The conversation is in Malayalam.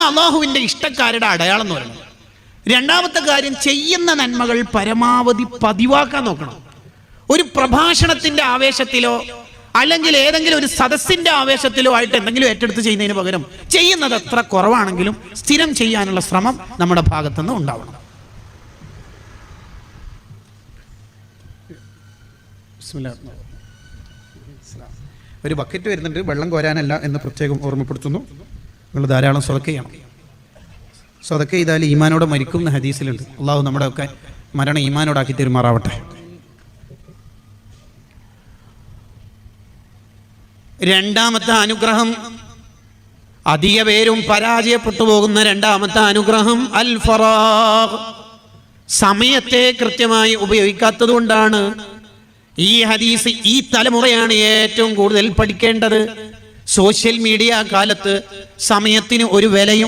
അള്ളാഹുവിൻ്റെ ഇഷ്ടക്കാരുടെ അടയാളം എന്ന് പറയുന്നത്. രണ്ടാമത്തെ കാര്യം, ചെയ്യുന്ന നന്മകൾ പരമാവധി പതിവാക്കാൻ നോക്കണം. ഒരു പ്രഭാഷണത്തിൻ്റെ ആവേശത്തിലോ അല്ലെങ്കിൽ ഏതെങ്കിലും ഒരു സദസ്സിൻ്റെ ആവേശത്തിലോ ആയിട്ട് എന്തെങ്കിലും ഏറ്റെടുത്ത് ചെയ്യുന്നതിന് പകരം ചെയ്യുന്നത് എത്ര കുറവാണെങ്കിലും സ്ഥിരം ചെയ്യാനുള്ള ശ്രമം നമ്മുടെ ഭാഗത്തുനിന്ന് ഉണ്ടാവണം. ഒരു ബക്കറ്റ് വരുന്നുണ്ട്, വെള്ളം കോരാനല്ല എന്ന് പ്രത്യേകം ഓർമ്മപ്പെടുത്തുന്നു. നിങ്ങൾ ധാരാളം സ്വതക്ക ചെയ്യണം. സ്വതക്ക ചെയ്താൽ ഈമാനോടെ മരിക്കും എന്ന ഹദീസിലുണ്ട്. അള്ളാഹു നമ്മുടെ ഒക്കെ മരണം ഈമാനോടാക്കി തെരുമാറാവട്ടെ. രണ്ടാമത്തെ അനുഗ്രഹം, അധിക പേരും പരാജയപ്പെട്ടു പോകുന്ന രണ്ടാമത്തെ അനുഗ്രഹം അൽ ഫറാഗ്, സമയത്തെ കൃത്യമായി ഉപയോഗിക്കാത്തത് കൊണ്ടാണ്. ഈ ഹദീസ് ഈ തലമുറയാണ് ഏറ്റവും കൂടുതൽ പഠിക്കേണ്ടത്. സോഷ്യൽ മീഡിയ കാലത്ത് സമയത്തിന് ഒരു വിലയും